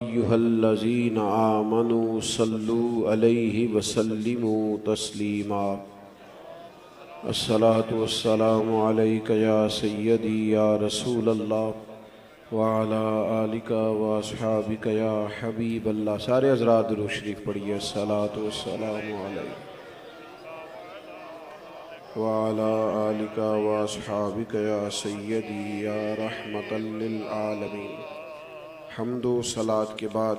अय्युहल्लज़ीना आमनू सल्लू अलैहि वसल्लिमू तस्लीमा। अस्सलातु वस्सलामु अलैका या सय्यदी या रसूलल्लाह व अला आलिका व अस्हाबिका या हबीबल्लाह। सारे हज़रात दुरूद शरीफ पढ़िए। अस्सलातु वस्सलामु अलैका व अला आलिका व अस्हाबिका या सय्यदी या रहमतल लिल आलमीन। हम्दो सलात के बाद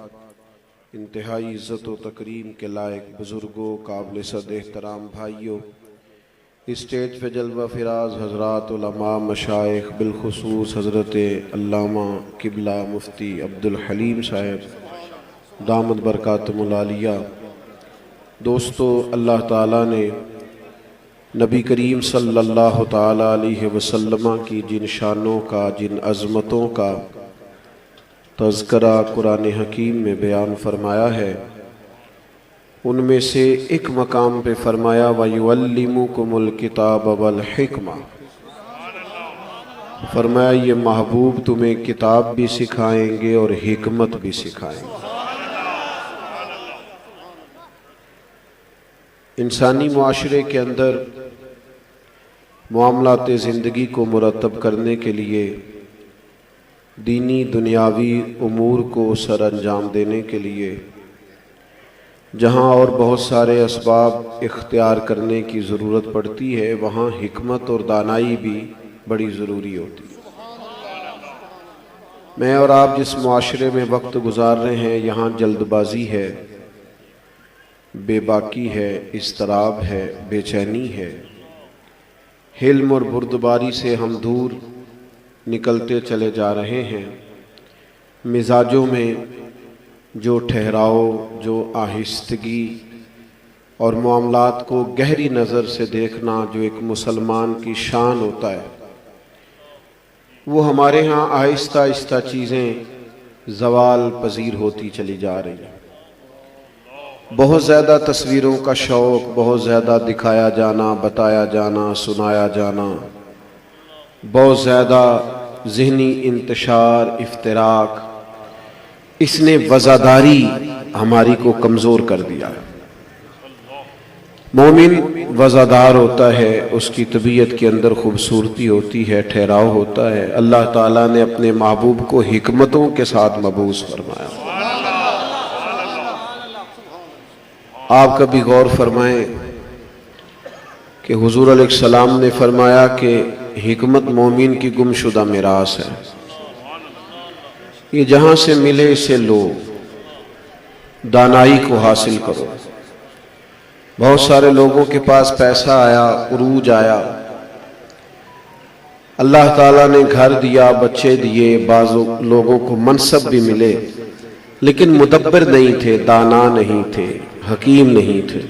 इंतहाई इज़्ज़त व तकरीम के लायक बुज़ुर्गों, काबिल सद एहतराम भाइयों, इस स्टेज पे जलवा फिराज हज़रात उलमा मशाइख, बिलखुसूस हज़रत अल्लामा किबला मुफ्ती अब्दुल हलीम साहब दामद बरकातुहुल आलिया। दोस्तों, अल्लाह ताला ने नबी करीम सल्लल्लाहु ताला अलैहि वसल्लम की जिन शानों का, जिन अज़मतों का तज़किरा कुरान हकीम में बयान फरमाया है, उनमें से एक मकाम पे फरमाया वयुअल्लिमुकुमुल किताब वल हिकमा। फरमाया ये महबूब तुम्हें किताब भी सिखाएंगे और हिकमत भी सिखाएंगे। इंसानी मुआशरे के अंदर मामलाते ज़िंदगी को मुरतब करने के लिए, दीनी दुनियावी उमूर को सर अंजाम देने के लिए जहाँ और बहुत सारे असबाब इख्तियार करने की ज़रूरत पड़ती है, वहाँ हिकमत और दानाई भी बड़ी ज़रूरी होती है। मैं और आप जिस मुआशरे में वक्त गुजार रहे हैं, यहाँ जल्दबाजी है, बेबाकी है, इस्तराब है, बेचैनी है। हिल्म और बुर्दबारी से हम दूर निकलते चले जा रहे हैं। मिजाजों में जो ठहराव, जो आहिस्तगी और मामलात को गहरी नज़र से देखना जो एक मुसलमान की शान होता है, वो हमारे यहाँ आहिस्ता आहिस्ता चीज़ें ज़वाल पजीर होती चली जा रही हैं। बहुत ज़्यादा तस्वीरों का शौक़, बहुत ज़्यादा दिखाया जाना, बताया जाना, सुनाया जाना, बहुत ज़्यादा ज़हनी इंतशार, इफ्तिराक, इसने वज़ादारी हमारी को कमज़ोर कर दिया है। मोमिन वज़ादार होता है, उसकी तबीयत के अंदर खूबसूरती होती है, ठहराव होता है। अल्लाह ताला ने अपने महबूब को हिकमतों के साथ मबूस फरमाया। आप कभी गौर फरमाएं कि हुज़ूर अलैहिस्सलाम ने फरमाया कि हिकमत मोमिन की गुमशुदा मिरास है, ये जहाँ से मिले इसे लो, दानाई को हासिल करो। बहुत सारे लोगों के पास पैसा आया, उरूज आया, अल्लाह ताला ने घर दिया, बच्चे दिए, बाज़ लोगों को मनसब भी मिले, लेकिन मुदब्बिर नहीं थे, दाना नहीं थे, हकीम नहीं थे,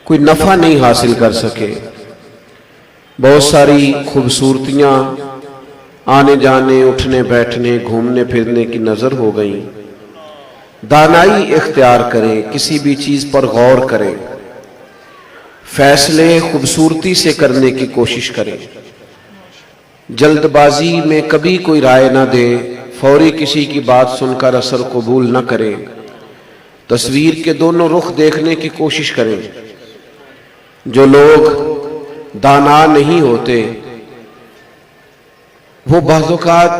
कोई नफ़ा नहीं हासिल कर सके। बहुत सारी खूबसूरतियाँ आने जाने, उठने बैठने, घूमने फिरने की नज़र हो गई। दानाई इख्तियार करें, किसी भी चीज़ पर गौर करें, फैसले खूबसूरती से करने की कोशिश करें। जल्दबाजी में कभी कोई राय ना दे, फौरी किसी की बात सुनकर असर कबूल न करें। तस्वीर के दोनों रुख देखने की कोशिश करें। जो लोग दाना नहीं होते वो बाज़-औक़ात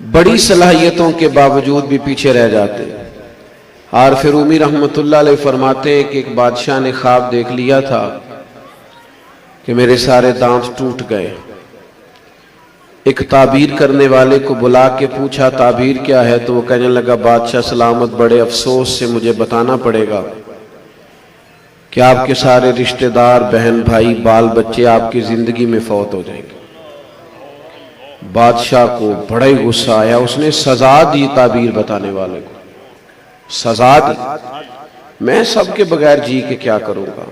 बड़ी सलाहियतों के बावजूद भी पीछे रह जाते। आरिफ़ रूमी रहमतुल्लाह अलैह फरमाते हैं कि एक बादशाह ने ख्वाब देख लिया था कि मेरे सारे दांत टूट गए। एक ताबीर करने वाले को बुला के पूछा ताबीर क्या है, तो वो कहने लगा बादशाह सलामत, बड़े अफसोस से मुझे बताना पड़ेगा कि आपके सारे रिश्तेदार, बहन भाई, बाल बच्चे आपकी जिंदगी में फौत हो जाएंगे। बादशाह को बड़ा ही गुस्सा आया, उसने सजा दी ताबीर बताने वाले को, सजा दी। मैं सबके बगैर जी के क्या करूंगा।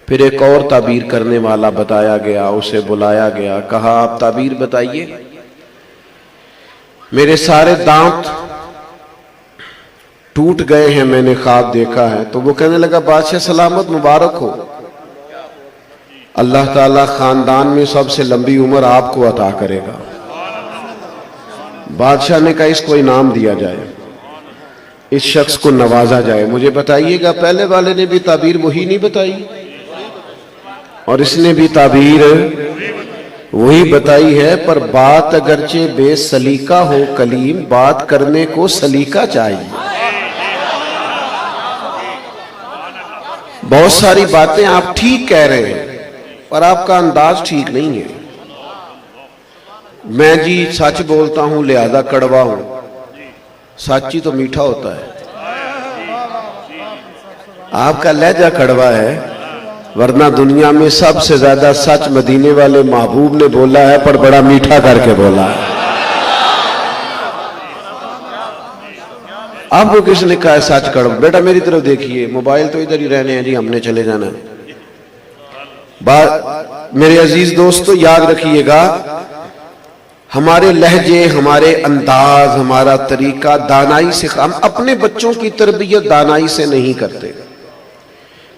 फिर एक और ताबीर करने वाला बताया गया, उसे बुलाया गया, कहा आप ताबीर बताइए, मेरे सारे दांत टूट गए हैं, मैंने ख्वाब देखा है। तो वो कहने लगा बादशाह सलामत, मुबारक हो, अल्लाह ताला खानदान में सबसे लंबी उम्र आपको अता करेगा। बादशाह ने कहा इसको इनाम दिया जाए, इस शख्स को नवाजा जाए। मुझे बताइएगा, पहले वाले ने भी ताबीर वही नहीं बताई और इसने भी ताबीर वही बताई है, पर बात अगरचे बेसलीका हो कलीम, बात करने को सलीका चाहिए। बहुत सारी बातें आप ठीक कह रहे हैं पर आपका अंदाज ठीक नहीं है। मैं जी सच बोलता हूं लिहाजा कड़वा हूं, सच ही तो मीठा होता है। आपका लहजा कड़वा है, वरना दुनिया में सबसे ज्यादा सच मदीने वाले महबूब ने बोला है, पर बड़ा मीठा करके बोला है। आपको किसने कहा है सच कड़वा? बेटा मेरी तरफ देखिए, मोबाइल तो इधर ही रहने हैं जी, हमने चले जाना है। मेरे अजीज दोस्तों याद रखिएगा, हमारे लहजे, हमारे अंदाज, हमारा तरीका दानाई से, हम अपने बच्चों की तरबियत दानाई से नहीं करते।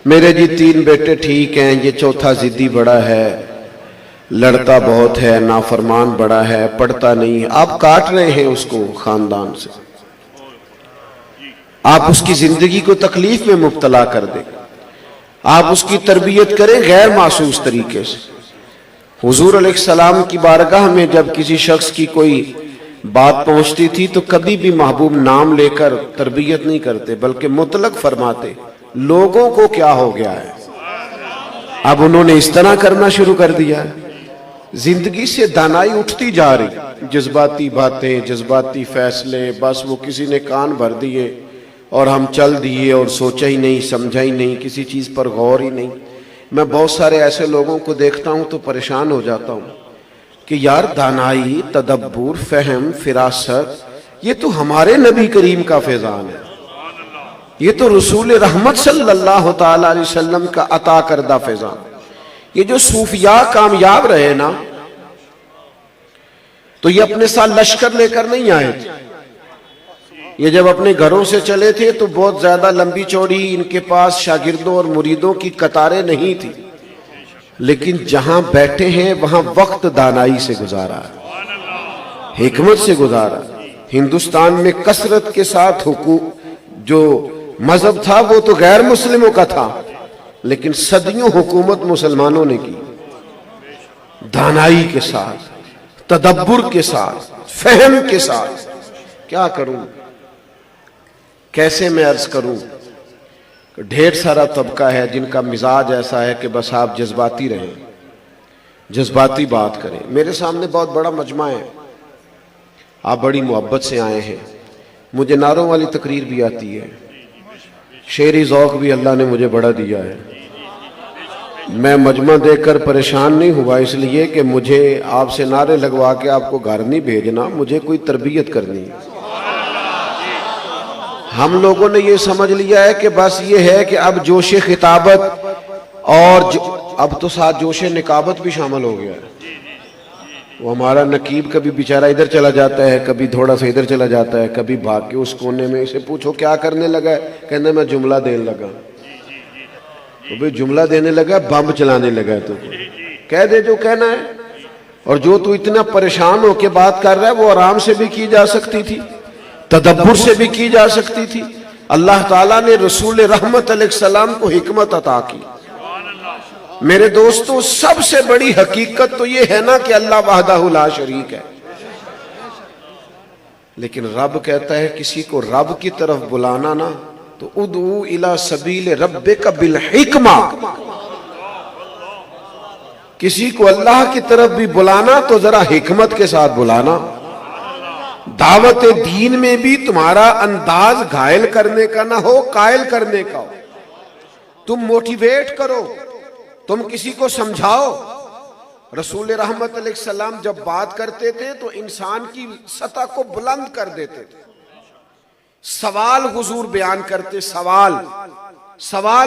मेरे जी 3 बेटे ठीक हैं, ये चौथा जिद्दी बड़ा है, लड़ता बहुत है, नाफरमान बड़ा है, पढ़ता नहीं है। आप काट रहे हैं उसको खानदान से, आप उसकी जिंदगी को तकलीफ में मुब्तला कर दें। आप उसकी तरबियत करें गैर मासूस तरीके से। हुजूर अलैहिस्सलाम की बारगाह में जब किसी शख्स की कोई बात पहुंचती थी तो कभी भी महबूब नाम लेकर तरबियत नहीं करते, बल्कि मुतलक फरमाते लोगों को क्या हो गया है। अब उन्होंने इस तरह करना शुरू कर दिया है। जिंदगी से दानाई उठती जा रही, जज्बाती बातें, जज्बाती फैसले, बस वो किसी ने कान भर दिए और हम चल दिए और सोचा ही नहीं, समझा ही नहीं, किसी चीज पर गौर ही नहीं। मैं बहुत सारे ऐसे लोगों को देखता हूं तो परेशान हो जाता हूं कि यार दानाई, तदब्बुर, फहम, फिरासत, ये तो हमारे नबी करीम का फैजान है, ये तो रसूल रहमत सल्लल्लाहु ताला अलैहि वसल्लम का अता करदा फैजान। ये जो सूफिया कामयाब रहे ना, तो ये अपने साथ लश्कर लेकर नहीं आए थे। ये जब अपने घरों से चले थे तो बहुत ज्यादा लंबी चौड़ी इनके पास शागिर्दों और मुरीदों की कतारें नहीं थी, लेकिन जहां बैठे हैं वहां वक्त दानाई से गुजारा, हिकमत से गुजारा। हिंदुस्तान में कसरत के साथ जो मजहब था वो तो गैर मुस्लिमों का था, लेकिन सदियों हुकूमत मुसलमानों ने की, दानाई के साथ, तदब्बुर के साथ, फहम के साथ। क्या करूं, कैसे मैं अर्ज करूं? ढेर सारा तबका है जिनका मिजाज ऐसा है कि बस आप जज्बाती रहें, जज्बाती बात करें। मेरे सामने बहुत बड़ा मजमा है, आप बड़ी मोहब्बत से आए हैं, मुझे नारों वाली तकरीर भी आती है, शेरी ज़ौक़ भी अल्लाह ने मुझे बड़ा दिया है। मैं मजमा देखकर परेशान नहीं हुआ इसलिए कि मुझे आपसे नारे लगवा के आपको घर नहीं भेजना, मुझे कोई तरबियत करनी है। हम लोगों ने ये समझ लिया है कि बस ये है कि अब जोशे खिताबत और अब तो साथ जोशे निकाबत भी शामिल हो गया है। वो हमारा नकीब कभी बेचारा इधर चला जाता है, कभी थोड़ा सा इधर चला जाता है, कभी भाग के उस कोने में, इसे पूछो क्या करने लगा है, कहने मैं जुमला देने लगा। तो भाई जुमला देने लगा, बम चलाने लगा, तो कह दे जो कहना है। और जो तू इतना परेशान होके बात कर रहा है वो आराम से भी की जा सकती थी, तदब्बुर से भी की जा सकती थी। अल्लाह ताला ने रसूल रहमत अलैहिस्सलाम को हिकमत अता की। मेरे दोस्तों, सबसे बड़ी हकीकत तो यह है ना कि अल्लाह वहदहु ला शरीक है, लेकिन रब कहता है किसी को रब की तरफ बुलाना ना तो उदू इला सबील रब्बिका बिल हिकमा, किसी को अल्लाह की तरफ भी बुलाना तो जरा हिकमत के साथ बुलाना। दावत दीन में भी तुम्हारा अंदाज घायल करने का ना हो, कायल करने का हो। तुम मोटिवेट करो, तुम किसी को समझाओ। रसूल रहमत अलैहिस्सलाम जब बात करते थे तो इंसान की सतह को बुलंद कर देते थे। सवाल हुजूर बयान करते, सवाल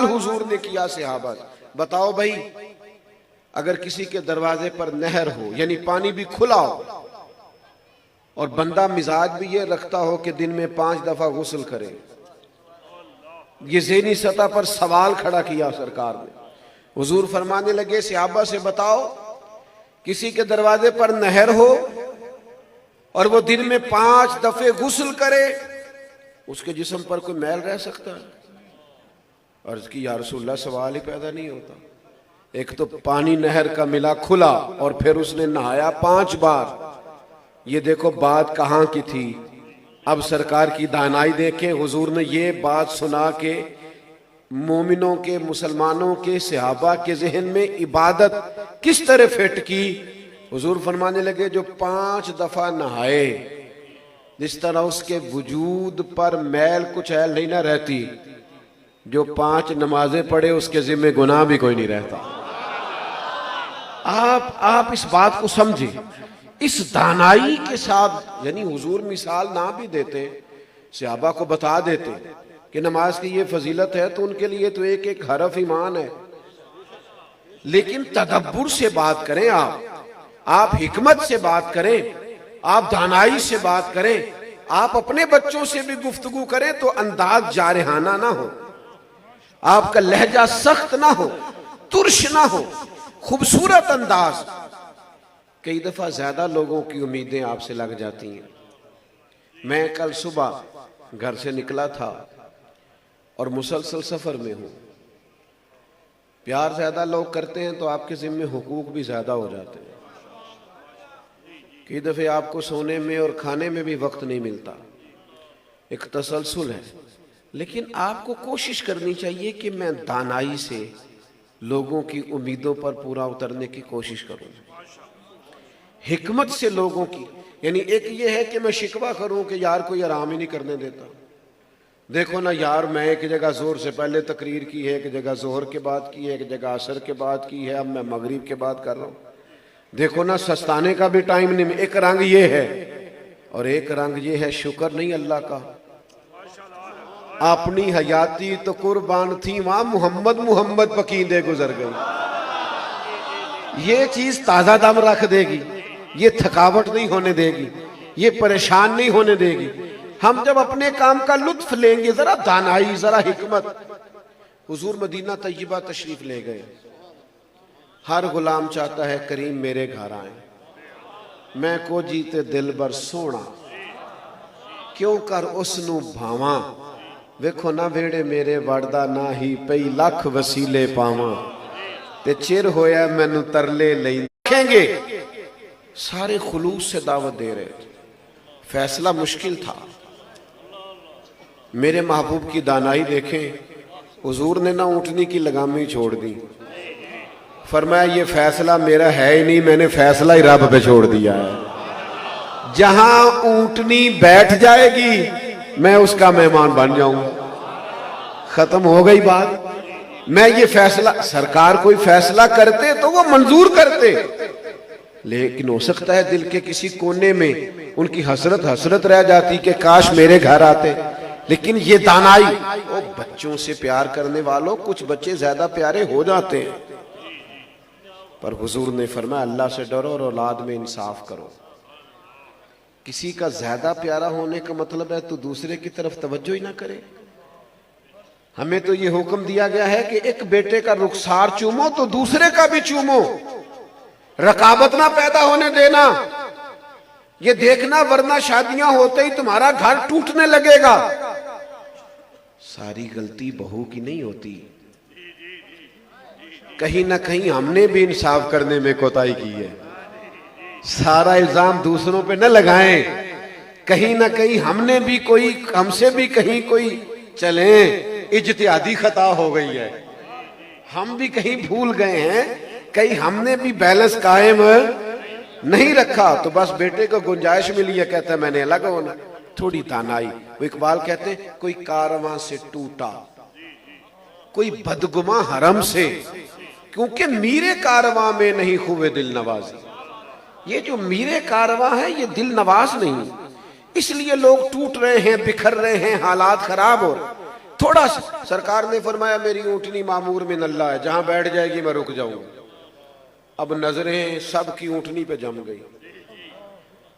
हुजूर ने किया सहाबा, बताओ भाई अगर किसी के दरवाजे पर नहर हो, यानी पानी भी खुला हो, और बंदा मिजाज भी ये रखता हो कि दिन में 5 दफा गुस्ल करे, ये ज़हनी सतह पर सवाल खड़ा किया सरकार ने। हुजूर फरमाने लगे सहाबा से, बताओ किसी के दरवाजे पर नहर हो और वो दिन में 5 दफे गुस्ल करे, उसके जिस्म पर कोई मैल रह सकता है? अर्ज की या रसूलल्लाह, सवाल ही पैदा नहीं होता। एक तो पानी नहर का मिला खुला और फिर उसने नहाया 5 बार। ये देखो बात कहाँ की थी। अब सरकार की दानाई देखें, हुजूर ने ये बात सुना के मोमिनों के, मुसलमानों के, सहाबा के जहन में इबादत किस तरह फिट की। हुजूर फरमाने लगे जो 5 दफा नहाए, जिस तरह उसके वजूद पर मैल कुछ ऐल नहीं ना रहती, जो 5 नमाजें पढ़े उसके जिम्मे गुनाह भी कोई नहीं रहता। आप इस बात को समझे, इस दानाई के साथ। यानी हुजूर मिसाल ना भी देते, सहाबा को बता देते कि नमाज की ये फजीलत है, तो उनके लिए तो एक एक हरफ ईमान है। लेकिन तदब्बुर से बात करें, आप हिकमत से बात करें, आप दानाई से बात करें, आप अपने बच्चों से भी गुफ्तगू करें तो अंदाज जारहाना ना हो, आपका लहजा सख्त ना हो, तुर्श ना हो, खूबसूरत अंदाज। कई दफा ज्यादा लोगों की उम्मीदें आपसे लग जाती हैं। मैं कल सुबह घर से निकला था और मुसलसल सफर में हूं। प्यार ज्यादा लोग करते हैं तो आपके जिम्मे हुकूक भी ज्यादा हो जाते हैं। कई दफे आपको सोने में और खाने में भी वक्त नहीं मिलता। एक तसलसल है, लेकिन आपको कोशिश करनी चाहिए कि मैं दानाई से लोगों की उम्मीदों पर पूरा उतरने की कोशिश करूं, हिकमत से लोगों की। यानी एक ये है कि मैं शिकवा करूं कि यार कोई आराम ही नहीं करने देता। देखो ना यार, मैं एक जगह जोर से पहले तकरीर की है, एक जगह जोहर के बाद की है, एक जगह असर के बाद की है, अब मैं मगरिब के बाद कर रहा हूं। देखो ना, सस्ताने का भी टाइम नहीं। एक रंग ये है और एक रंग ये है शुक्र नहीं अल्लाह का। अपनी हयाती तो कुर्बान थी, वहां मोहम्मद मोहम्मद पकींदे गुजर गई। ये चीज ताजा दम रख देगी, ये थकावट नहीं होने देगी, ये परेशान नहीं होने देगी। हम जब अपने काम का लुत्फ लेंगे, जरा दानाई, जरा हिकमत। हुजूर मदीना तैयबा तशरीफ ले गए। हर गुलाम चाहता है करीम मेरे घर आए, मैं को जीते दिल बर सोना, क्यों कर उसनू भावा। वेखो ना वेड़े मेरे वड़दा ना ही पई लख वसीले पावा, ते चिर होया मैनू तरले लई देखेंगे। सारे खुलूस से दावत दे रहे थे। फैसला मुश्किल था। मेरे महबूब की दानाई देखें, हुजूर ने ना ऊँटनी की लगामी छोड़ दी। फरमाया ये फैसला मेरा है ही नहीं, मैंने फैसला ही रब पे छोड़ दिया है। जहां ऊँटनी बैठ जाएगी मैं उसका मेहमान बन जाऊंगा। खत्म हो गई बात। मैं ये फैसला, सरकार कोई फैसला करते तो वो मंजूर करते, लेकिन हो सकता है दिल के किसी कोने में उनकी हसरत रह जाती कि काश मेरे घर आते। लेकिन ये दानाई, वो बच्चों से प्यार करने वालों, कुछ बच्चे ज्यादा प्यारे हो जाते हैं, पर हुजूर ने फरमाया अल्लाह से डरो और औलाद में इंसाफ करो। किसी का ज्यादा प्यारा होने का मतलब है तो दूसरे की तरफ तवज्जो ही ना करे। हमें तो ये हुक्म दिया गया है कि एक बेटे का रुखसार चूमो तो दूसरे का भी चूमो, रकाबत ना पैदा होने देना। ये देखना वरना शादियां होते ही तुम्हारा घर टूटने लगेगा। सारी गलती बहू की नहीं होती, कहीं ना कहीं हमने भी इंसाफ करने में कोताही की है। सारा इल्जाम दूसरों पे न लगाएं, कहीं ना कहीं हमने भी कोई, हमसे भी कहीं कोई चले इज्तिहादी खता हो गई है, हम भी कहीं भूल गए हैं, कहीं हमने भी बैलेंस कायम नहीं रखा। तो बस बेटे को गुंजाइश मिली है, कहता है मैंने अलग होना। थोड़ी तानाई। वो इकबाल कहते हैं कोई कारवां से टूटा, कोई बदगुमा हरम से, क्योंकि मीरे कारवां में नहीं खूबे दिल नवाजी। ये जो मीरे कारवां है ये दिल नवाज नहीं, इसलिए लोग टूट रहे हैं, बिखर रहे हैं, हालात खराब हो रहे। थोड़ा सरकार ने फरमाया मेरी ऊँटनी मामूर में नल्ला है, जहां बैठ जाएगी मैं रुक जाऊंगा। अब नजरें सबकी ऊँटनी पे जम गई।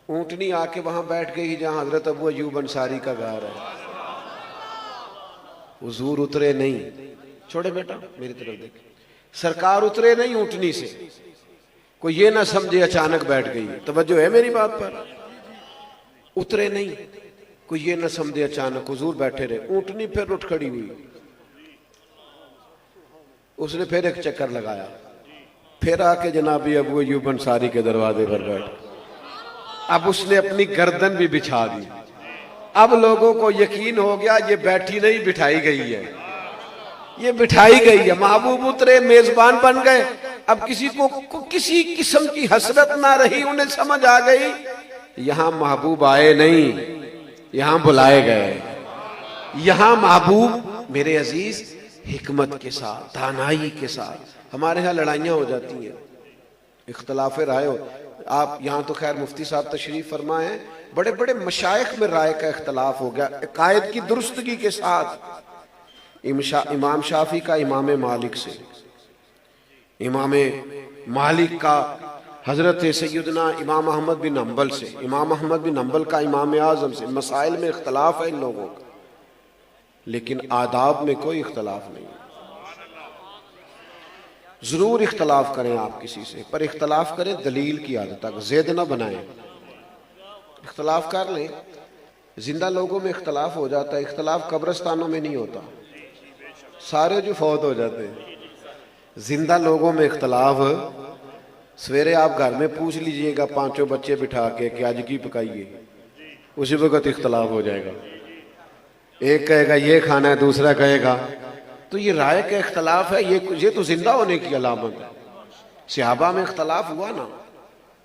ऊँटनी आके वहां बैठ गई जहां हजरत अबू अयूब अंसारी का घर है। हुजूर उतरे नहीं, छोड़े बेटा मेरी तरफ देख, सरकार उतरे नहीं ऊँटनी से। कोई ये ना समझे अचानक बैठ गई। तवज्जो है मेरी बात पर? उतरे नहीं, कोई ये न समझे अचानक हुजूर बैठे रहे। ऊँटनी फिर उठ खड़ी हुई, उसने फिर एक चक्कर लगाया, फिर आके जनाबी अबू अय्यूब अंसारी के दरवाजे पर बैठ। अब उसने अपनी गर्दन भी बिछा दी। अब लोगों को यकीन हो गया ये बैठी नहीं बिठाई गई है, ये बिठाई गई है। महबूब उतरे, मेजबान बन गए। अब किसी को किसी किस्म की हसरत ना रही, उन्हें समझ आ गई यहां महबूब आए नहीं, यहां बुलाए गए। यहां महबूब मेरे अजीज हिकमत के साथ, दानाई के साथ। हमारे यहाँ लड़ाइयाँ हो जाती हैं, इख्तलाफ राय हो। आप यहाँ तो खैर मुफ्ती साहब तशरीफ फरमा है, बड़े बड़े मशाइख में राय का इख्तलाफ हो गया कायद की दुरुस्तगी के साथ। इमाम शाफी का इमाम मालिक से, इमाम मालिक का हजरत सैयदना इमाम अहमद बिन हम्बल से, इमाम अहमद बिन हम्बल का इमाम आजम से मसाइल में इख्तलाफ है इन लोगों का, लेकिन आदाब में कोई इख्तलाफ नहीं। जरूर इख्तलाफ करें आप किसी से, पर इख्तलाफ करें दलील की आदत तक, ज़िद ना बनाएं। इख्तलाफ कर लें, जिंदा लोगों में इख्तलाफ हो जाता है, इख्तलाफ कब्रिस्तानों में नहीं होता, सारे जो फौत हो जाते हैं। जिंदा लोगों में इख्तलाफ, सवेरे आप घर में पूछ लीजिएगा पांचों बच्चे बिठा के कि आज की पकाइए, उसी वक्त इख्तलाफ हो जाएगा। एक कहेगा ये खाना है, दूसरा कहेगा, तो ये राय का इख्तलाफ है, ये तो जिंदा होने की अलामत है। सहाबा में इख्तलाफ हुआ ना,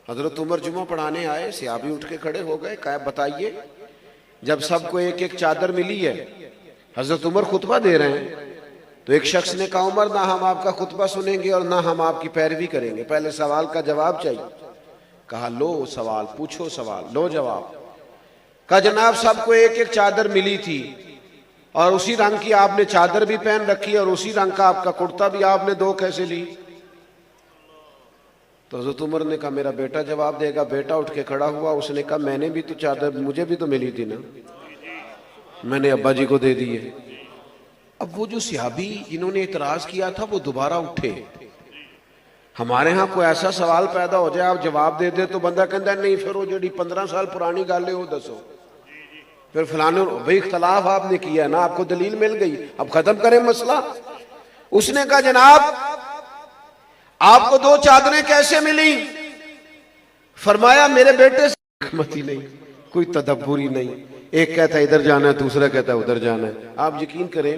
हजरत उमर जुमा पढ़ाने आए, सहाबी उठ के खड़े हो गए, कहा बताइए, जब सबको एक एक चादर मिली है, हजरत उमर खुतबा दे रहे हैं, तो एक शख्स ने कहा उमर ना हम आपका खुतबा सुनेंगे और ना हम आपकी पैरवी करेंगे, पहले सवाल का जवाब चाहिए। कहा लो सवाल पूछो, सवाल लो जवाब। कहा जनाब सबको एक एक चादर मिली थी और उसी रंग की आपने चादर भी पहन रखी और उसी रंग का आपका कुर्ता भी, आपने दो कैसे ली? तो हज़रत उमर ने कहा मेरा बेटा जवाब देगा। बेटा उठ के खड़ा हुआ, उसने कहा मैंने भी तो चादर, मुझे भी तो मिली थी ना, मैंने अब्बा जी को दे दी है। अब वो जो सहाबी जिन्होंने इतराज किया था वो दोबारा उठे। हमारे यहाँ कोई ऐसा सवाल पैदा हो जाए आप जवाब दे दे तो बंदा कहता नहीं फिर वो जी 15 साल पुरानी गल है वो दसो, फिर फलाने भाई इख्तलाफ आपने किया ना, आपको दलील मिल गई, अब खत्म करें मसला। उसने कहा जनाब आपको दो चादरें कैसे मिली? फरमाया मेरे बेटे से हिकमत ही नहीं, कोई तदब्बुर ही नहीं, एक कहता है इधर जाना है, दूसरा कहता है उधर जाना है। आप यकीन करें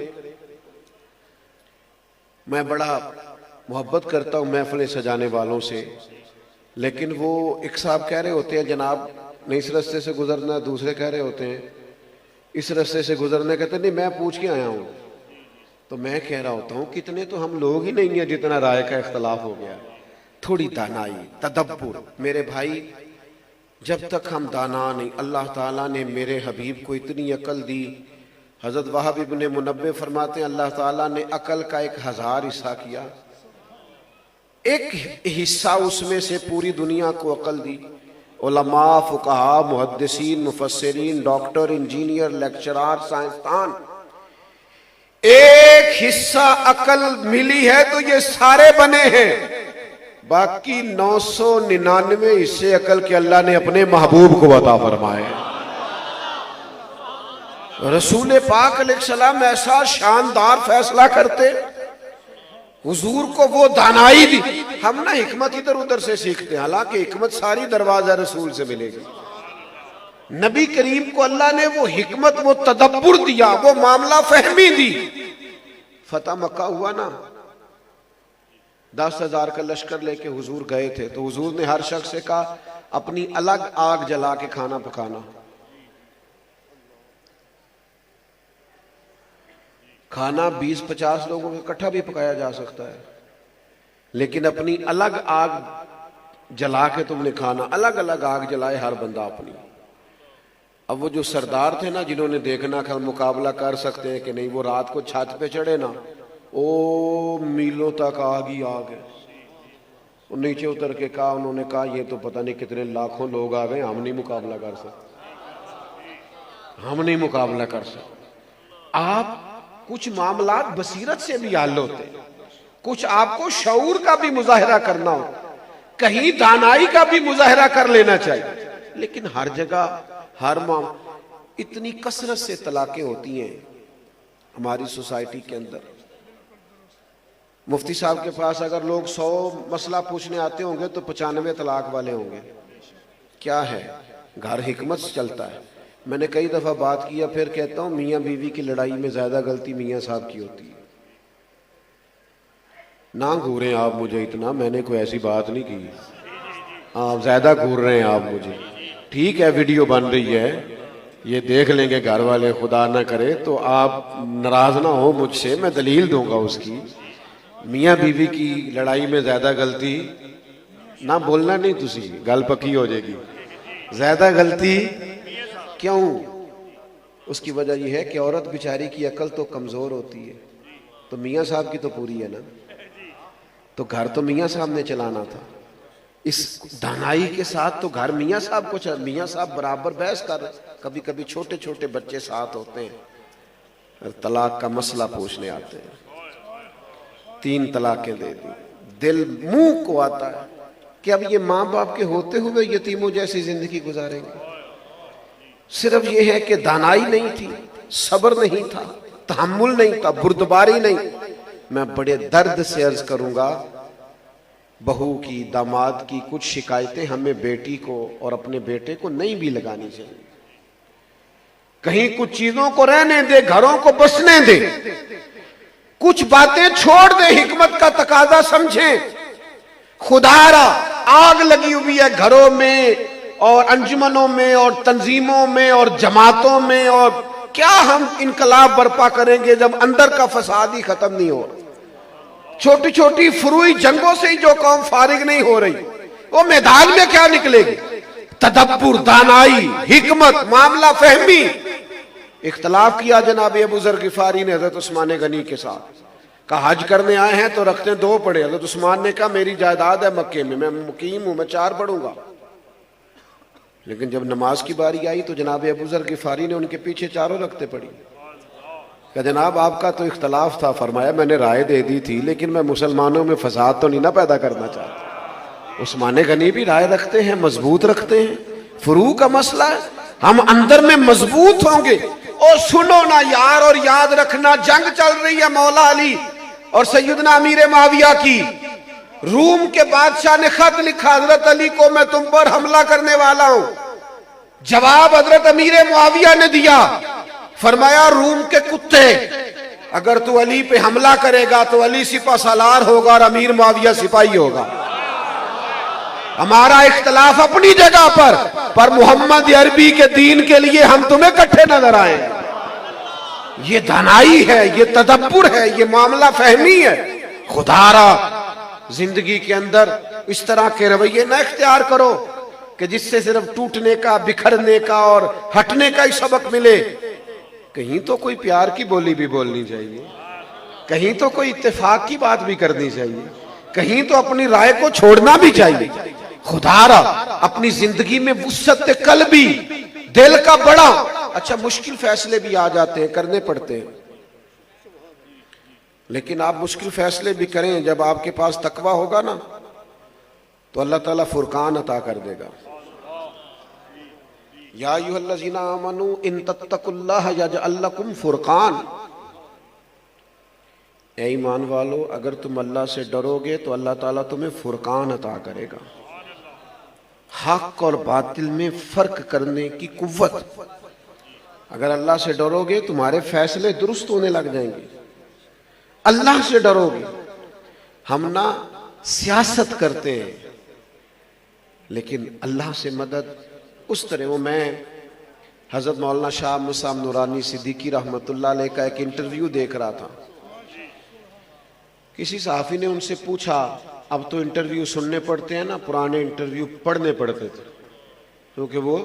मैं बड़ा मोहब्बत करता हूं महफिलें सजाने वालों से, लेकिन वो एक साहब कह रहे होते हैं जनाब नहीं इस रास्ते से गुजरना, दूसरे कह रहे होते हैं इस रास्ते से गुजरना, कहते नहीं मैं पूछ के आया हूं। तो मैं कह रहा होता हूं कितने तो हम लोग ही नहीं है जितना राय का इख्तलाफ हो गया। थोड़ी दानाई तदब्बुर मेरे भाई, जब तक हम दाना नहीं, अल्लाह ताला ने मेरे हबीब को इतनी अकल दी। हजरत वहाब इब्ने मुनब्बे फरमाते हैं अल्लाह ताला ने अकल का 1000 हिस्सा किया, एक हिस्सा उसमें से पूरी दुनिया को अकल दी। उलमा, फुकहा, मुहद्दिसीन, मुफस्सिरीन, डॉक्टर, इंजीनियर, लेक्चरार, साइंसदान, एक हिस्सा अकल मिली है तो ये सारे बने हैं। बाकी 999 हिस्से अकल के अल्लाह ने अपने महबूब को अता फरमाए। रसूल पाक अलैहिस्सलाम ऐसा शानदार फैसला करते, हुजूर को वो दानाई दी। हम ना हिकमत इधर उधर से सीखते हैं, हालांकि हिकमत सारी दरवाजा रसूल से मिलेगी। नबी करीम को अल्लाह ने वो हिकमत, वो तदब्बुर दिया, वो मामला फहमी दी। फतह मक्का हुआ ना, 10,000 का लश्कर लेके हुजूर गए थे, तो हुजूर ने हर शख्स से कहा अपनी अलग आग जला के खाना पकाना। खाना 20-50 लोगों को इकट्ठा भी पकाया जा सकता है, लेकिन अपनी अलग आग जला के तुमने खाना। अलग अलग आग जलाए हर बंदा अपनी। अब वो जो सरदार थे ना जिन्होंने देखना था मुकाबला कर सकते हैं कि नहीं, वो रात को छत पे चढ़े ना, ओ मीलों तक आग ही आग है। वो नीचे उतर के कहा, उन्होंने कहा ये तो पता नहीं कितने लाखों लोग आ गए, हम नहीं मुकाबला कर सकते, हम नहीं मुकाबला कर सकते। आप कुछ मामलात बसीरत से भी हल होते, कुछ आपको शऊर का भी मुजाहरा करना हो, कहीं दानाई का भी मुजाहरा कर लेना चाहिए, लेकिन हर जगह हर माम इतनी कसरत से तलाकें होती हैं हमारी सोसाइटी के अंदर। मुफ्ती साहब के पास अगर लोग 100 मसला पूछने आते होंगे तो 95 तलाक वाले होंगे। क्या है, घर हिकमत से चलता है। मैंने कई दफा बात किया, फिर कहता हूं मियां बीवी की लड़ाई में ज्यादा गलती मियां साहब की होती है। ना घूरें आप मुझे इतना, मैंने कोई ऐसी बात नहीं की। आप ज्यादा घूर रहे हैं आप मुझे। ठीक है, वीडियो बन रही है, ये देख लेंगे घर वाले, खुदा ना करे तो आप नाराज ना हो मुझसे, मैं दलील दूंगा उसकी। मियां बीवी की लड़ाई में ज्यादा गलती ना बोलना नहीं, तुसी गल पक्की हो जाएगी। ज्यादा गलती क्यों? उसकी वजह यह है कि औरत बेचारी की अकल तो कमजोर होती है, तो मियां साहब की तो पूरी है ना। तो घर तो मियां साहब ने चलाना था। इस दानाई के साथ तो घर मियां साहब को मियां साहब बराबर बहस कर, कभी कभी छोटे छोटे बच्चे साथ होते हैं और तलाक का मसला पूछने आते हैं। 3 तलाकें दे दी, दिल मुंह को आता है कि अब ये माँ बाप के होते हुए यतीमों जैसी जिंदगी गुजारेंगे। सिर्फ ये है कि दानाई नहीं थी, सब्र नहीं था, तहम्मुल नहीं था, बुर्दबारी नहीं। मैं बड़े दर्द से अर्ज करूंगा, बहू की, दामाद की कुछ शिकायतें हमें बेटी को और अपने बेटे को नहीं भी लगानी चाहिए। कहीं कुछ चीजों को रहने दे, घरों को बसने दे, कुछ बातें छोड़ दे, हिकमत का तकाजा समझें। खुदारा आग लगी हुई है घरों में और अंजुमनों में और तंजीमों में और जमातों में, और क्या हम इनकलाब बर्पा करेंगे जब अंदर का फसाद ही खत्म नहीं हो रहा। छोटी छोटी फुरूई जंगों से ही जो कौम फारिग नहीं हो रही, वो मैदान में क्या निकलेगी? तदब्बुर, दानाई, हिकमत, मामला फहमी। इख्तलाफ किया जनाब अबू ज़र गिफारी ने हजरत उस्मान गनी के साथ, कहा हज करने आए हैं तो रखते 2 पढ़े। हजरत उस्मान ने कहा मेरी जायदाद है मक्के में, मैं मुकीम हूं, मैं 4 पढ़ूंगा। लेकिन जब नमाज की बारी आई तो जनाब अबू ज़र गिफारी ने उनके पीछे 4 रखते पढ़ी। कहा जनाब आपका तो इख्तलाफ था। फरमाया मैंने राय दे दी थी, लेकिन मैं मुसलमानों में फसाद तो नहीं ना पैदा करना चाहता। उस्मान गनी भी राय रखते हैं, मजबूत रखते हैं। फुरू का मसला है, हम अंदर में मजबूत होंगे। और सुनो ना यार, और याद रखना, जंग चल रही है मौला अली और सैयदना अमीर माविया की। रूम के बादशाह ने खत लिखा, हजरत अली को मैं तुम पर हमला करने वाला हूं। जवाब हजरत अमीर मुआविया ने दिया, फरमाया रूम के कुत्ते, अगर तू अली पे हमला करेगा तो अली सिपा सालार होगा और अमीर मुआविया सिपाही होगा। हमारा इख्तलाफ अपनी जगह पर मोहम्मद अरबी के दीन के लिए हम तुम्हें इकट्ठे नजर आए। ये दानाई है, ये तदब्बुर है, ये मामला फहमी है। खुदारा जिंदगी के अंदर इस तरह के रवैये न इख्तियार करो कि जिससे सिर्फ टूटने का, बिखरने का और हटने का ही सबक मिले। कहीं तो कोई प्यार की बोली भी बोलनी चाहिए, कहीं तो कोई इत्तेफाक की बात भी करनी चाहिए, कहीं तो अपनी राय को छोड़ना भी चाहिए। खुदारा अपनी जिंदगी में वुसअत कल्बी, दिल का बड़ा, अच्छा मुश्किल फैसले भी आ जाते हैं, करने पड़ते हैं। लेकिन आप मुश्किल फैसले भी करें, जब आपके पास तकवा होगा ना तो अल्लाह ताला फुरकान अता कर देगा। या अय्युहल्लज़ीना आमनू इन तत्तकुल्लाह यजअल लकुम फुरकान। ऐ ईमान वालो, अगर तुम अल्लाह से डरोगे तो अल्लाह ताला तुम्हें फुरकान अता करेगा। हक और बातिल में फर्क करने की कुव्वत। अगर अल्लाह से डरोगे तुम्हारे फैसले दुरुस्त होने लग जाएंगे। अल्लाह से डरोगे। हम ना सियासत करते हैं, लेकिन अल्लाह से मदद उस तरह। वो मैं हजरत मौलाना शाह मुसाम नूरानी सिद्दीकी रहमतुल्लाह अलैह का एक इंटरव्यू देख रहा था। किसी सहाफ़ी ने उनसे पूछा, अब तो इंटरव्यू सुनने पड़ते हैं ना, पुराने इंटरव्यू पढ़ने पड़ते थे क्योंकि वो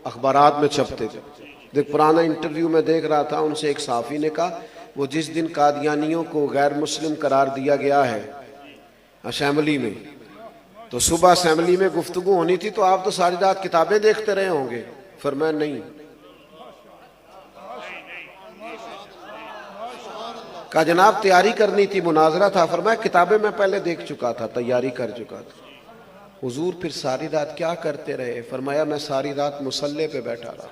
अखबारात में छपते थे। देख पुराना इंटरव्यू में देख रहा था, उनसे एक सहाफ़ी ने कहा, वो जिस दिन कादियानियों को गैर मुस्लिम करार दिया गया है असेंबली में, तो सुबह असेंबली में गुफ्तगू होनी थी, तो आप तो सारी रात किताबें देखते रहे होंगे। फरमाया नहीं। कहा जनाब तैयारी करनी थी, मुनाजरा था। फरमाया किताबें मैं पहले देख चुका था, तैयारी कर चुका था। हुजूर फिर सारी रात क्या करते रहे? फरमाया मैं सारी रात मुसल्ले पे बैठा रहा।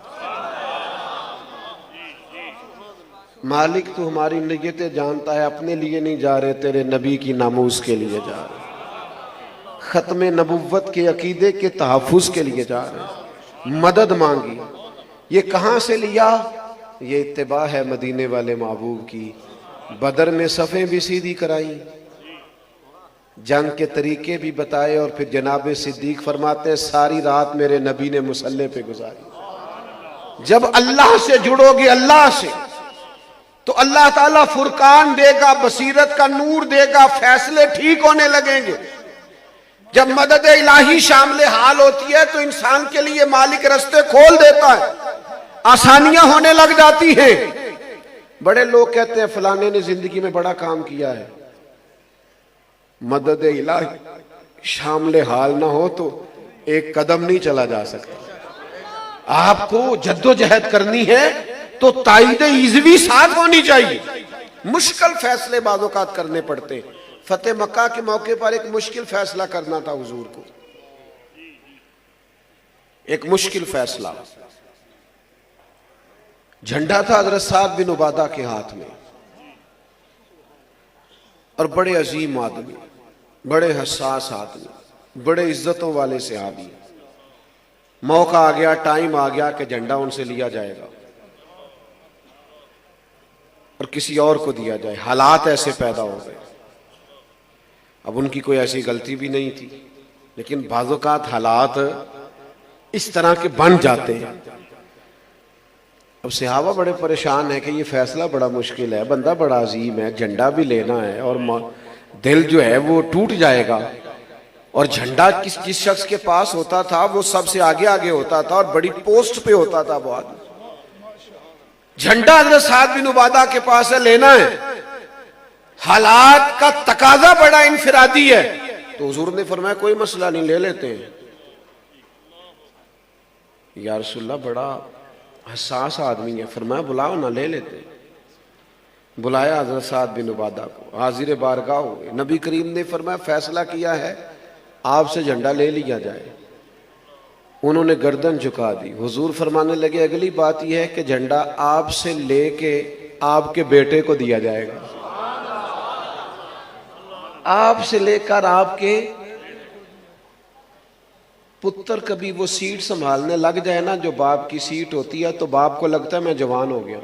मालिक तू हमारी नियतें जानता है, अपने लिए नहीं जा रहे, तेरे नबी की नामूस के लिए जा रहे, खत्म नबुव्वत के अकीदे के तहफ़्फ़ुज़ के लिए जा रहे, मदद मांगी। ये कहाँ से लिया? ये इत्तिबा है मदीने वाले महबूब की। बदर में सफ़ें भी सीधी कराई, जंग के तरीके भी बताए, और फिर जनाब सिद्दीक फरमाते हैं सारी रात मेरे नबी ने मुसल्ले पे गुजारी। जब अल्लाह से जुड़ोगे, अल्लाह से, तो अल्लाह ताला फुरकान देगा, बसीरत का नूर देगा, फैसले ठीक होने लगेंगे। जब मदद इलाही शामिल हाल होती है तो इंसान के लिए मालिक रास्ते खोल देता है, आसानियां होने लग जाती हैं। बड़े लोग कहते हैं फलाने ने जिंदगी में बड़ा काम किया है। मदद इलाही शामिल हाल ना हो तो एक कदम नहीं चला जा सकता। आपको जद्दोजहद करनी है तो ताईद इज़वी साथ होनी चाहिए। मुश्किल फैसले बाज़-औक़ात करने पड़ते। फतेह मक्का के मौके पर एक मुश्किल फैसला करना था हुजूर को, एक मुश्किल फैसला। झंडा था हज़रत साद बिन उबादा के हाथ में, और बड़े अजीम आदमी, बड़े हसास आदमी, बड़े इज्जतों वाले सहाबी। मौका आ गया, टाइम आ गया कि झंडा उनसे लिया जाएगा और किसी और को दिया जाए। हालात ऐसे पैदा हो गए। अब उनकी कोई ऐसी गलती भी नहीं थी, लेकिन बाज़-औक़ात हालात इस तरह के बन जाते हैं। अब सहाबा बड़े परेशान है कि ये फैसला बड़ा मुश्किल है, बंदा बड़ा अजीम है, झंडा भी लेना है और दिल जो है वो टूट जाएगा। और झंडा जिस शख्स के पास होता था वो सबसे आगे आगे होता था और बड़ी पोस्ट पे होता था वो आदमी। झंडा हज़रत साद बिन उबादा के पास है, लेना है, हालात का तकाजा बड़ा इनफिरादी है। तो हुजूर ने फरमाया कोई मसला नहीं, ले लेते हैं। या रसूलल्लाह बड़ा हसास आदमी है। फरमाया बुलाओ ना, ले लेते हैं। बुलाया हज़रत साद बिन उबादा को, हाजिर बारगाह हुए। नबी करीम ने फरमाया फैसला किया है आपसे झंडा ले लिया जाए। उन्होंने गर्दन झुका दी। हुजूर फरमाने लगे अगली बात यह है कि झंडा आपसे लेके आपके बेटे को दिया जाएगा। आपसे लेकर आपके पुत्र कभी वो सीट संभालने लग जाए ना जो बाप की सीट होती है, तो बाप को लगता है मैं जवान हो गया।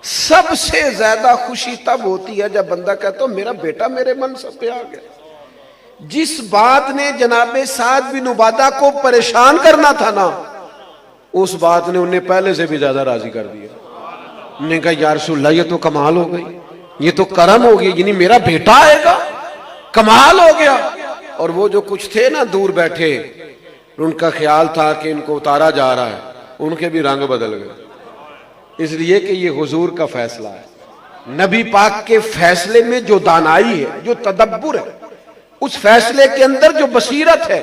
सबसे ज्यादा खुशी तब होती है जब बंदा कहता मेरा बेटा मेरे मनसब पे आ गया। जिस बात ने जनाबे साद बिन उबादा को परेशान करना था ना, उस बात ने उन्हें पहले से भी ज्यादा राजी कर दिया। उन्होंने कहा या रसूलल्लाह ये तो कमाल हो गई, ये तो करम हो गई, यानी मेरा बेटा आएगा, कमाल हो गया। और वो जो कुछ थे ना दूर बैठे, उनका ख्याल था कि इनको उतारा जा रहा है, उनके भी रंग बदल गए। इसलिए कि ये हुजूर का फैसला है। नबी पाक के फैसले में जो दानाई है, जो तदब्बुर है, उस फैसले के अंदर जो बसीरत है।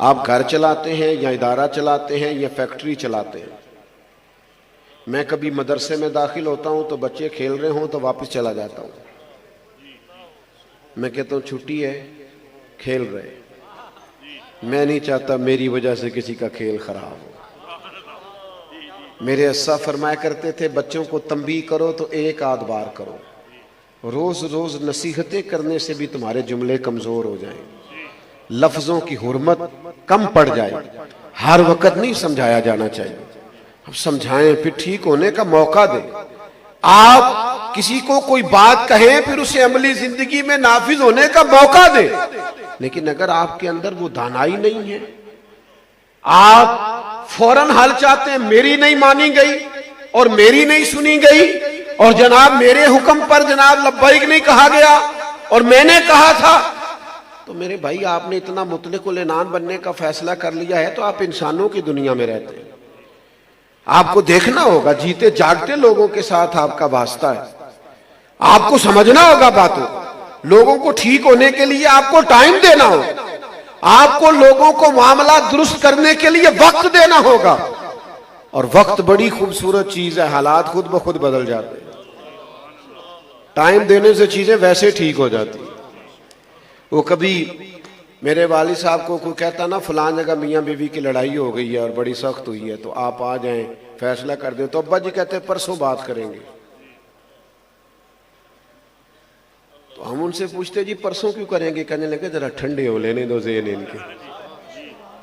आप घर चलाते हैं या इदारा चलाते हैं या फैक्ट्री चलाते हैं। मैं कभी मदरसे में दाखिल होता हूं तो बच्चे खेल रहे हों तो वापस चला जाता हूं। मैं कहता हूं छुट्टी है, खेल रहे। मैं नहीं चाहता मेरी वजह से किसी का खेल खराब हो। मेरे अस्सा फरमाया करते थे बच्चों को तंबीह करो तो एक आध बार करो, रोज रोज नसीहतें करने से भी तुम्हारे जुमले कमजोर हो जाएं, लफ्जों की हुर्मत कम पड़ जाए। हर वक्त नहीं समझाया जाना चाहिए। अब समझाएं, फिर ठीक होने का मौका दें। आप किसी को कोई बात कहें फिर उसे अमली जिंदगी में नाफिज होने का मौका दें। लेकिन अगर आपके अंदर वो दानाई नहीं है, आप फौरन हल चाहते हैं, मेरी नहीं मानी गई और मेरी नहीं सुनी गई और जनाब मेरे हुक्म पर जनाब लब्बैक नहीं कहा गया और मैंने कहा था, तो मेरे भाई आपने इतना मुतलिकुल इनान बनने का फैसला कर लिया है तो आप इंसानों की दुनिया में रहते हैं। आपको देखना होगा, जीते जागते लोगों के साथ आपका वास्ता है। आपको समझना होगा बातों। लोगों को ठीक होने के लिए आपको टाइम देना होगा। आपको लोगों को मामला दुरुस्त करने के लिए वक्त देना होगा। और वक्त बड़ी खूबसूरत चीज है, हालात खुद ब खुद बदल जाते हैं। टाइम देने से चीजें वैसे ठीक हो जाती हैं। वो कभी मेरे वालिद साहब को कोई कहता ना फलां जगह मियाँ बीवी की लड़ाई हो गई है और बड़ी सख्त हुई है, तो आप आ जाएं फैसला कर दें, तो अब्बा जी कहते परसों बात करेंगे। तो हम उनसे पूछते जी परसों क्यों करेंगे? कहने लगे जरा ठंडे हो लेने दो ज़हन इनके,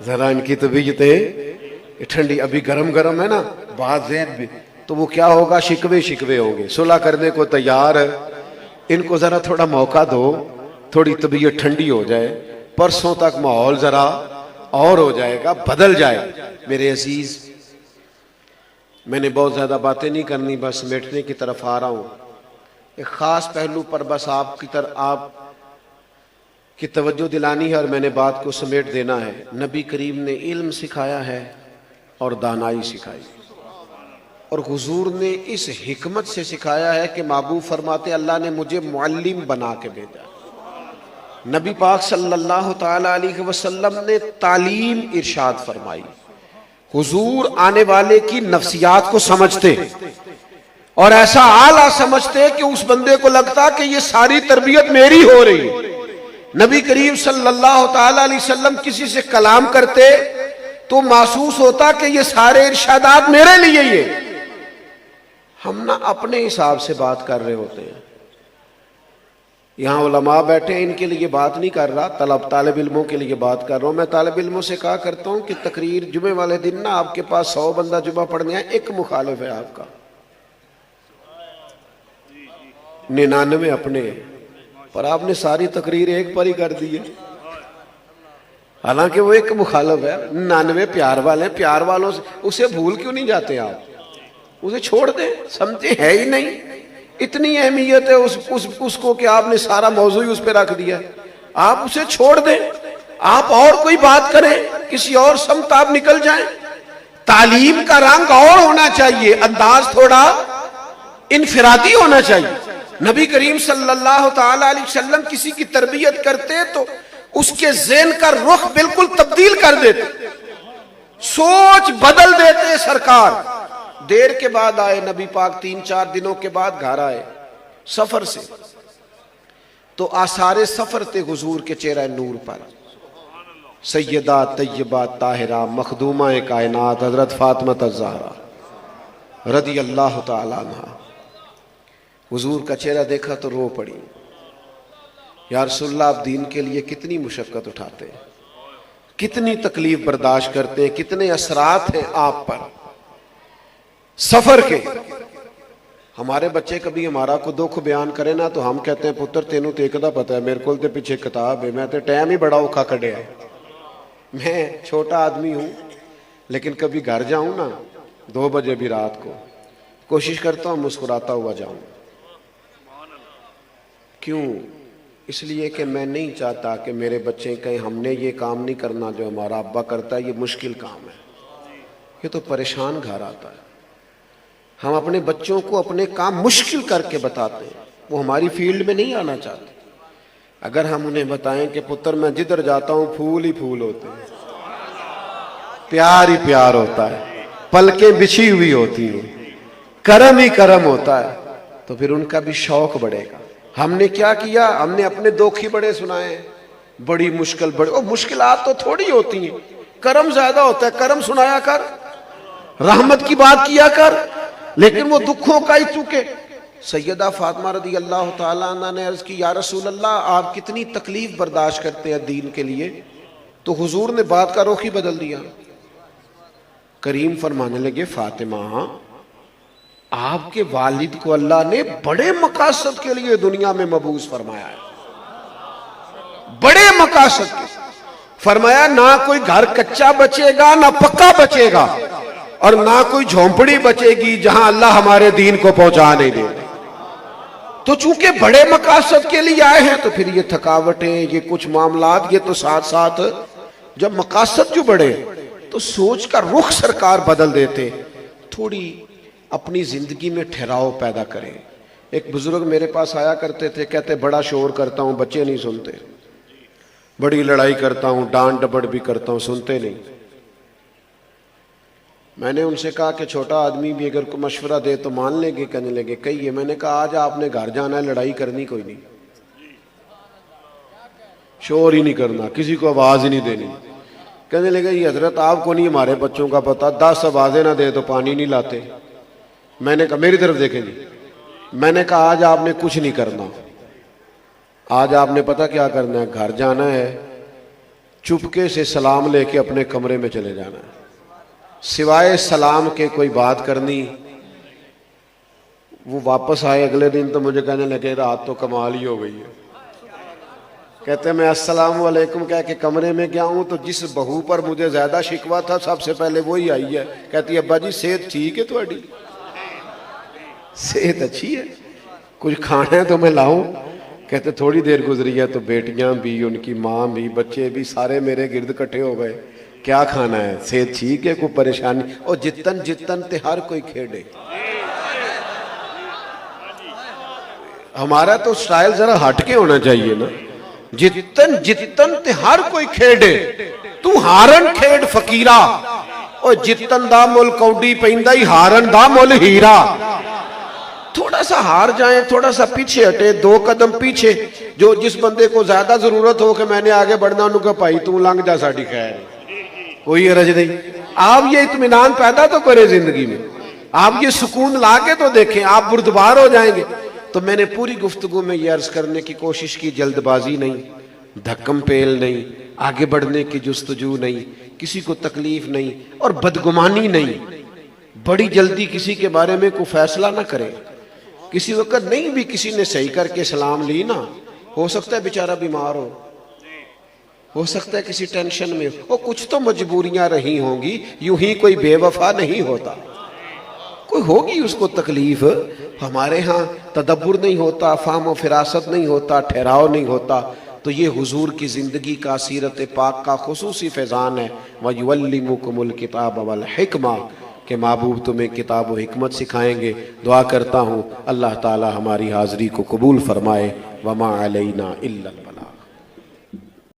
जरा इनकी तबीयतें ठंडी, अभी गरम गरम है ना बात ज़हन भी, तो वो क्या होगा, शिकवे शिकवे होंगे, सुलह करने को तैयार है, इनको जरा थोड़ा मौका दो, थोड़ी तबीयत ठंडी हो जाए, परसों तक माहौल जरा और हो जाएगा, बदल जाए। मेरे अजीज, मैंने बहुत ज्यादा बातें नहीं करनी, बस समेटने की तरफ आ रहा हूं। एक खास पहलू पर बस आपकी तरफ आप की तवज्जो दिलानी है और मैंने बात को समेट देना है। नबी करीम ने इल्म सिखाया है और दानाई सिखाई, और हुजूर ने इस हिकमत से सिखाया है कि महबूब फरमाते अल्लाह ने मुझे मुअल्लिम बना के भेजा। नबी पाक सल्लल्लाहु ताला अलैहि वसल्लम ने तालीम इरशाद फरमाई। हुजूर आने वाले की नफ्सियात को समझते और ऐसा आला समझते कि उस बंदे को लगता कि ये सारी तरबियत मेरी हो रही है। नबी करीम सल्लल्लाहु ताला अलैहि वसल्लम किसी से कलाम करते तो महसूस होता कि ये सारे इरशादात मेरे लिए ही है। हम ना अपने हिसाब से बात कर रहे होते हैं। यहाँ उलमा बैठे हैं, इनके लिए बात नहीं कर रहा, तालिब इल्मों के लिए बात कर रहा हूँ। मैं तालिब इल्मों से कहा करता हूँ कि तकरीर जुमे वाले दिन ना आपके पास 100 बंदा जुमा पढ़ने आए, एक मुखालिफ है आपका, 99 अपने, पर आपने सारी तकरीर एक पर ही कर दी है। हालांकि वो एक मुखालिफ है, 99 प्यार वाले, प्यार वालों से उसे भूल क्यों नहीं जाते आप? उसे छोड़ दें, समझे है ही नहीं, इतनी अहमियत है उसको कि आपने सारा मौजू ही उस पर रख दिया। आप उसे छोड़ दें, आप और कोई बात करें, किसी और समत आप निकल जाएं। तालीम का रंग और होना चाहिए, अंदाज थोड़ा इनफिरादी होना चाहिए। नबी करीम सल्लल्लाहु ताला अलैहि वसल्लम किसी की तरबियत करते तो उसके ज़हन का रुख बिल्कुल तब्दील कर देते, सोच बदल देते। सरकार देर के बाद आए, नबी पाक 3-4 दिनों के बाद घर आए सफर से, तो आसारे सफर थे हुजूर के चेहरा नूर पर। सैयदा तैयबा ताहिरा मखदूमा कायनात हजरत फातिमा ज़हरा रदी अल्लाह ताला अन्हा, हुजूर का चेहरा देखा तो रो पड़ी। या रसूलल्लाह, आप दीन के लिए कितनी मुशक्कत उठाते हैं, कितनी तकलीफ बर्दाश्त करते हैं, कितने असरात हैं आप पर सफर के। हमारे बच्चे कभी हमारा को दुख बयान करे ना तो हम कहते हैं पुत्र तेनू तो एक दा पता है, मेरे को तो पीछे किताब है, मैं तो टाइम ही बड़ा औखा कढ़िया है। मैं छोटा आदमी हूं, लेकिन कभी घर जाऊं ना 2 बजे भी रात को, कोशिश करता हूं मुस्कुराता हुआ जाऊं। क्यों? इसलिए कि मैं नहीं चाहता कि मेरे बच्चे कहें हमने ये काम नहीं करना जो हमारा अब्बा करता है, ये मुश्किल काम है, ये तो परेशान घर आता है। हम अपने बच्चों को अपने काम मुश्किल करके बताते हैं, वो हमारी फील्ड में नहीं आना चाहते। अगर हम उन्हें बताएं कि पुत्र मैं जिधर जाता हूं फूल ही फूल होते हैं, प्यार ही प्यार होता है, पलकें बिछी हुई होती हैं, करम ही करम होता है, तो फिर उनका भी शौक बढ़ेगा। हमने क्या किया? हमने अपने दुख ही बड़े सुनाए, बड़ी मुश्किल, बड़े मुश्किलात तो थोड़ी होती हैं, करम ज्यादा होता है। करम सुनाया कर, रहमत की बात किया कर, लेकिन वो दुखों का ही चूके। सैयदा फातिमा रदी अल्लाह ताला अन्हा ने अर्ज की, या रसूल अल्लाह, आप कितनी तकलीफ बर्दाश्त करते हैं दीन के लिए? तो हुजूर ने बात का रुख ही बदल दिया। करीम फरमाने लगे, फातिमा, आपके वालिद को अल्लाह ने बड़े मकासद के लिए दुनिया में मबूस फरमाया है, बड़े मकासद के। फरमाया ना कोई घर कच्चा बचेगा ना पक्का बचेगा, और ना कोई झोंपड़ी बचेगी जहां अल्लाह हमारे दीन को पहुंचा नहीं देगा। तो चूंकि बड़े मकासद के लिए आए हैं, तो फिर ये थकावटें, ये कुछ मामलात, ये तो साथ साथ जब मकासद जो बड़े तो सोच का रुख सरकार बदल देते। थोड़ी अपनी जिंदगी में ठहराव पैदा करें। एक बुजुर्ग मेरे पास आया करते थे, कहते बड़ा शोर करता हूं, बच्चे नहीं सुनते, बड़ी लड़ाई करता हूं, डांट डपट भी करता हूं, सुनते नहीं। मैंने उनसे कहा कि छोटा आदमी भी अगर कोई मशवरा दे तो मान लेंगे? कहने लगे कहिए। मैंने कहा आज आपने घर जाना है, लड़ाई करनी कोई नहीं, शोर ही नहीं करना, किसी को आवाज़ ही नहीं देनी। कहने लगे ये हजरत आपको नहीं हमारे बच्चों का पता, 10 आवाज़ें ना दे तो पानी नहीं लाते। मैंने कहा मेरी तरफ देखें जी, मैंने कहा आज आपने कुछ नहीं करना, आज आपने पता क्या करना है, घर जाना है, चुपके से सलाम लेके अपने कमरे में चले जाना है, सिवाय सलाम के कोई बात करनी। वो वापस आए अगले दिन तो मुझे कहने लगे रात तो कमाल ही हो गई है। कहते मैं अस्सलाम वालेकुम कह के कमरे में गया हूं तो जिस बहू पर मुझे ज्यादा शिकवा था सबसे पहले वही आई है। कहती अब्बा जी सेहत ठीक है, थोड़ी सेहत अच्छी है, कुछ खाना है तो मैं लाऊं। कहते थोड़ी देर गुजरी है तो बेटियां भी, उनकी माँ भी, बच्चे भी सारे मेरे गिर्द इकट्ठे हो गए, क्या खाना है, सेहत ठीक है, कोई परेशानी? और जितन जितन ते हर कोई खेड़े। हमारा तो स्टाइल जरा हटके होना चाहिए ना, जितन जितन ते हर कोई खेड़े, तू हारन खेड़ फकीरा, और जितन दा मुल कौडी पैंदा ही हारन दा मुल हीरा। थोड़ा सा हार जाए, थोड़ा सा पीछे हटे, 2 कदम पीछे। जो जिस बंदे को ज्यादा जरूरत हो कि मैंने आगे बढ़ना, उन्होंने कहा भाई तू लंघ जा, साड़ी खैर कोई हरज नहीं। आप ये इत्मीनान पैदा तो करें जिंदगी में, आप ये सुकून ला के तो देखें, आप बुर्दबार हो जाएंगे। तो मैंने पूरी गुफ्तगू में ये अर्ज करने की कोशिश की, जल्दबाजी नहीं, धक्कम पेल नहीं, आगे बढ़ने की जुस्तजू नहीं, किसी को तकलीफ नहीं और बदगुमानी नहीं। बड़ी जल्दी किसी के बारे में कोई फैसला ना करें। किसी वक्त नहीं भी किसी ने सही करके सलाम ली ना, हो सकता है बेचारा बीमार हो सकता है किसी टेंशन में हो, कुछ तो मजबूरियां रही होंगी, यूं ही कोई बेवफा नहीं होता, कोई होगी उसको तकलीफ। हमारे यहाँ तदब्बुर नहीं होता, फाहम और फिरासत नहीं होता, ठहराव नहीं होता। तो ये हुजूर की ज़िंदगी का, सीरत पाक का खुसूसी फैज़ान है। वयुअल्लिमुकुमुल किताब वल हिकमा, के महबूब तुम्हें किताब व हिकमत सिखाएंगे। दुआ करता हूँ अल्लाह ताला हमारी हाज़री को कबूल फरमाए। वमा अलैना इल्ला